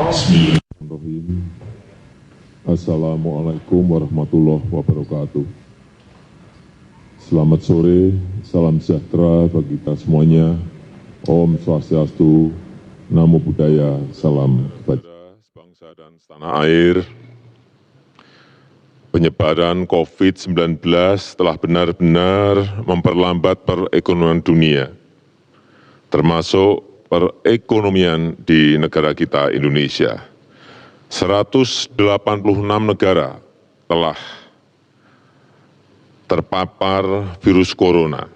Bismillahirrahmanirrahim. Assalamualaikum warahmatullahi wabarakatuh. Selamat sore, salam sejahtera bagi kita semuanya. Om Swastiastu, Namo Buddhaya, salam kebajikan. Bangsa dan setanah air, penyebaran COVID-19 telah benar-benar memperlambat perekonomian dunia, termasuk perekonomian di negara kita Indonesia. 186 negara telah terpapar virus corona.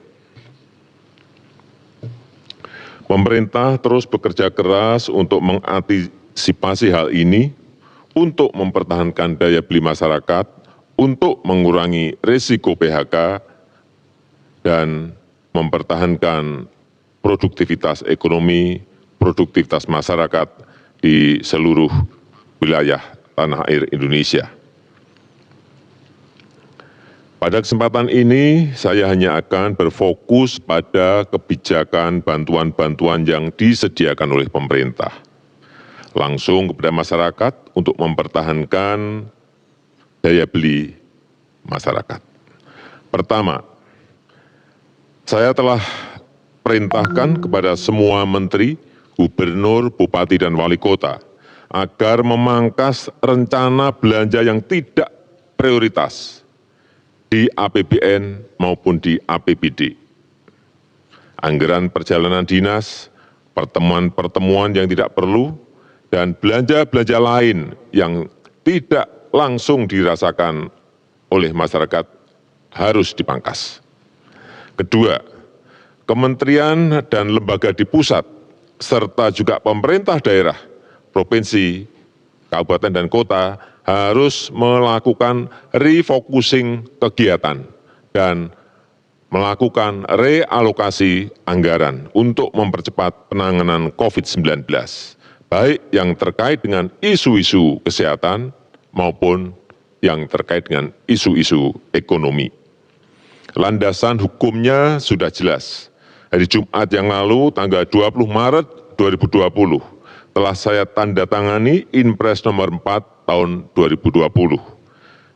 Pemerintah terus bekerja keras untuk mengantisipasi hal ini, untuk mempertahankan daya beli masyarakat, untuk mengurangi risiko PHK, dan mempertahankan produktivitas ekonomi, produktivitas masyarakat di seluruh wilayah tanah air Indonesia. Pada kesempatan ini, saya hanya akan berfokus pada kebijakan bantuan-bantuan yang disediakan oleh pemerintah, langsung kepada masyarakat untuk mempertahankan daya beli masyarakat. Pertama, saya telah perintahkan kepada semua menteri, gubernur, bupati, dan wali kota agar memangkas rencana belanja yang tidak prioritas di APBN maupun di APBD. Anggaran perjalanan dinas, pertemuan-pertemuan yang tidak perlu, dan belanja-belanja lain yang tidak langsung dirasakan oleh masyarakat harus dipangkas. Kedua, kementerian dan lembaga di pusat, serta juga pemerintah daerah, provinsi, kabupaten, dan kota harus melakukan refocusing kegiatan dan melakukan realokasi anggaran untuk mempercepat penanganan COVID-19, baik yang terkait dengan isu-isu kesehatan maupun yang terkait dengan isu-isu ekonomi. Landasan hukumnya sudah jelas. Hari Jumat yang lalu, tanggal 20 Maret 2020, telah saya tanda tangani Inpres nomor 4 tahun 2020.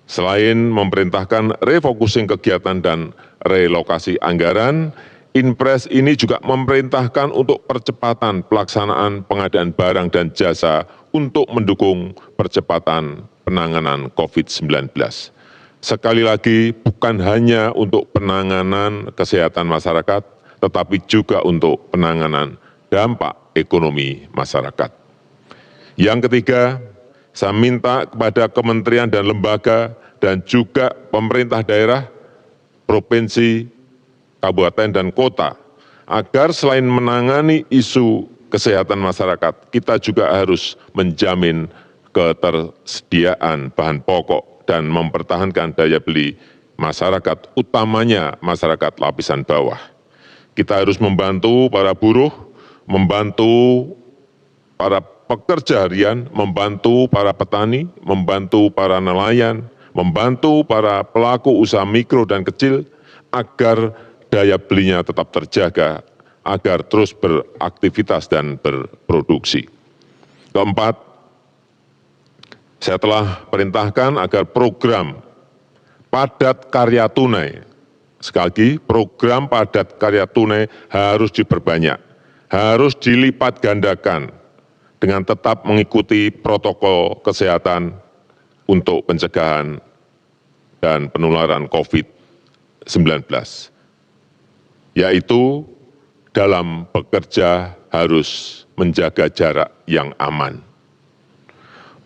Selain memerintahkan refocusing kegiatan dan relokasi anggaran, Inpres ini juga memerintahkan untuk percepatan pelaksanaan pengadaan barang dan jasa untuk mendukung percepatan penanganan COVID-19. Sekali lagi, bukan hanya untuk penanganan kesehatan masyarakat, tetapi juga untuk penanganan dampak ekonomi masyarakat. Yang ketiga, saya minta kepada kementerian dan lembaga dan juga pemerintah daerah, provinsi, kabupaten, dan kota, agar selain menangani isu kesehatan masyarakat, kita juga harus menjamin ketersediaan bahan pokok dan mempertahankan daya beli masyarakat, utamanya masyarakat lapisan bawah. Kita harus membantu para buruh, membantu para pekerja harian, membantu para petani, membantu para nelayan, membantu para pelaku usaha mikro dan kecil, agar daya belinya tetap terjaga, agar terus beraktivitas dan berproduksi. Keempat, saya telah perintahkan agar program padat karya tunai, sekali lagi program padat karya tunai harus diperbanyak, harus dilipat gandakan dengan tetap mengikuti protokol kesehatan untuk pencegahan dan penularan COVID-19, yaitu dalam bekerja harus menjaga jarak yang aman.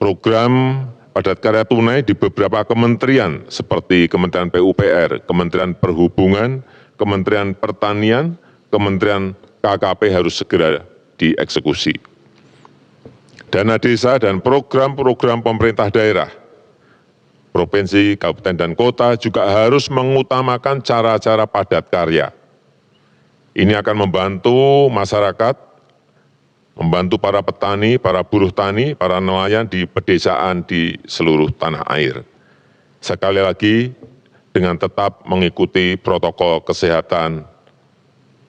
Program padat karya tunai di beberapa kementerian seperti Kementerian PUPR, Kementerian Perhubungan, Kementerian Pertanian, Kementerian KKP harus segera dieksekusi. Dana desa dan program-program pemerintah daerah, provinsi, kabupaten, dan kota juga harus mengutamakan cara-cara padat karya. Ini akan membantu masyarakat, membantu para petani, para buruh tani, para nelayan di pedesaan di seluruh tanah air. Sekali lagi, dengan tetap mengikuti protokol kesehatan,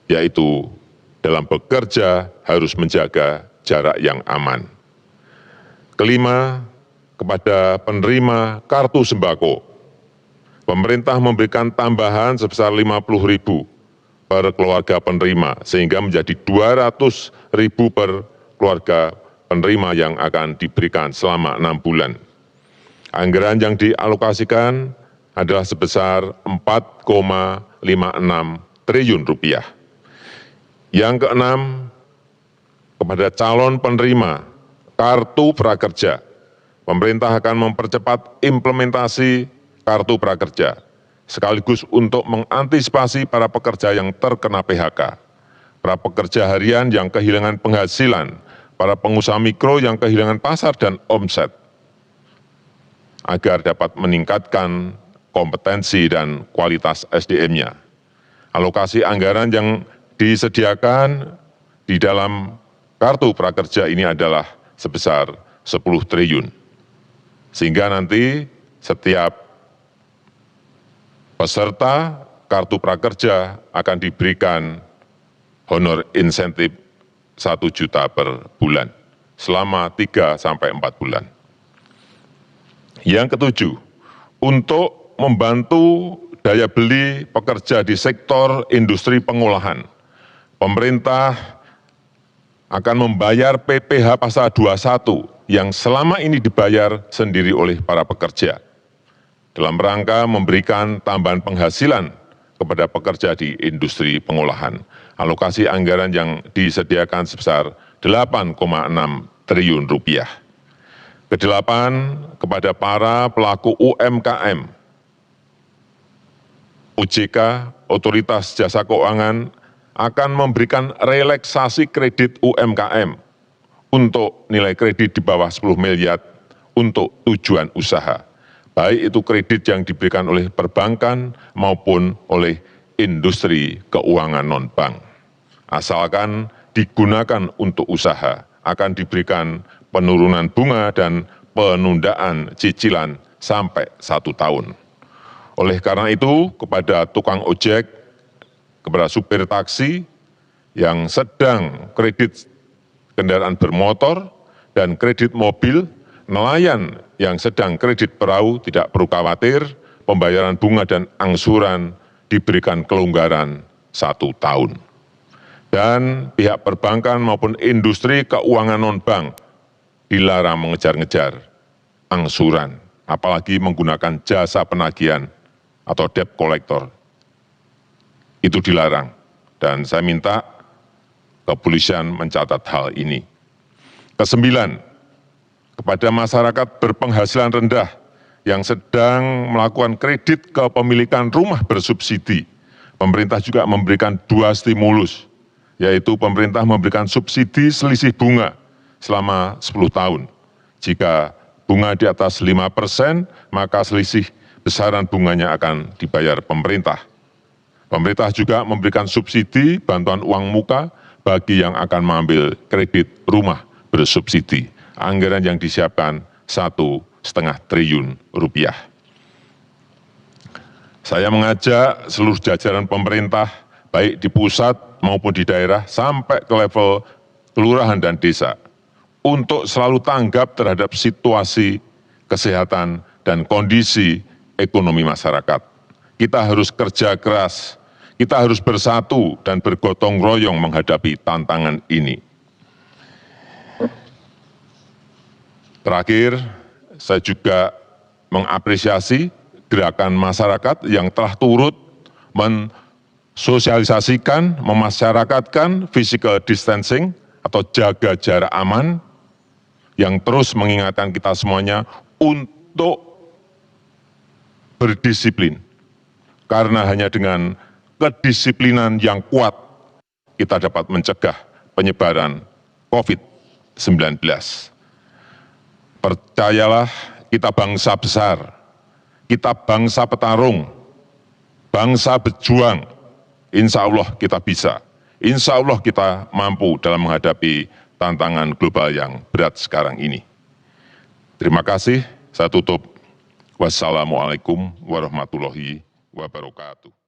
yaitu dalam bekerja harus menjaga jarak yang aman. Kelima, kepada penerima kartu sembako, pemerintah memberikan tambahan sebesar 50.000 per keluarga penerima, sehingga menjadi 200.000 per keluarga penerima yang akan diberikan selama 6 bulan. Anggaran yang dialokasikan adalah sebesar 4,56 triliun rupiah. Yang keenam, kepada calon penerima kartu prakerja, pemerintah akan mempercepat implementasi kartu prakerja, sekaligus untuk mengantisipasi para pekerja yang terkena PHK, para pekerja harian yang kehilangan penghasilan, para pengusaha mikro yang kehilangan pasar dan omset, agar dapat meningkatkan kompetensi dan kualitas SDM-nya. Alokasi anggaran yang disediakan di dalam kartu prakerja ini adalah sebesar 10 triliun. Sehingga nanti setiap peserta kartu prakerja akan diberikan honor insentif 1 juta per bulan selama 3 sampai 4 bulan. Yang ketujuh, untuk membantu daya beli pekerja di sektor industri pengolahan, pemerintah akan membayar PPh pasal 21 yang selama ini dibayar sendiri oleh para pekerja, dalam rangka memberikan tambahan penghasilan kepada pekerja di industri pengolahan. Alokasi anggaran yang disediakan sebesar 8,6 triliun rupiah. Kedelapan, kepada para pelaku UMKM, OJK, Otoritas Jasa Keuangan, akan memberikan relaksasi kredit UMKM untuk nilai kredit di bawah 10 miliar untuk tujuan usaha, baik itu kredit yang diberikan oleh perbankan maupun oleh industri keuangan non-bank. Asalkan digunakan untuk usaha, akan diberikan penurunan bunga dan penundaan cicilan sampai 1 tahun. Oleh karena itu, kepada tukang ojek, kepada supir taksi yang sedang kredit kendaraan bermotor dan kredit mobil, nelayan yang sedang kredit perahu tidak perlu khawatir, pembayaran bunga dan angsuran diberikan kelonggaran 1 tahun. Dan pihak perbankan maupun industri keuangan non-bank dilarang mengejar-ngejar angsuran, apalagi menggunakan jasa penagihan atau debt collector. Itu dilarang, dan saya minta kepolisian mencatat hal ini. Kesembilan, kepada masyarakat berpenghasilan rendah yang sedang melakukan kredit kepemilikan rumah bersubsidi, pemerintah juga memberikan 2 stimulus, yaitu pemerintah memberikan subsidi selisih bunga selama 10 tahun. Jika bunga di atas 5%, maka selisih besaran bunganya akan dibayar pemerintah. Pemerintah juga memberikan subsidi bantuan uang muka bagi yang akan mengambil kredit rumah bersubsidi. Anggaran yang disiapkan 1,5 triliun rupiah. Saya mengajak seluruh jajaran pemerintah, baik di pusat maupun di daerah, sampai ke level kelurahan dan desa, untuk selalu tanggap terhadap situasi kesehatan dan kondisi ekonomi masyarakat. Kita harus kerja keras, kita harus bersatu dan bergotong royong menghadapi tantangan ini. Terakhir, saya juga mengapresiasi gerakan masyarakat yang telah turut mensosialisasikan, memasyarakatkan physical distancing atau jaga jarak aman, yang terus mengingatkan kita semuanya untuk berdisiplin. Karena hanya dengan kedisiplinan yang kuat, kita dapat mencegah penyebaran COVID-19. Percayalah, kita bangsa besar, kita bangsa petarung, bangsa berjuang. Insya Allah kita bisa, insya Allah kita mampu dalam menghadapi tantangan global yang berat sekarang ini. Terima kasih, saya tutup. Wassalamualaikum warahmatullahi wabarakatuh.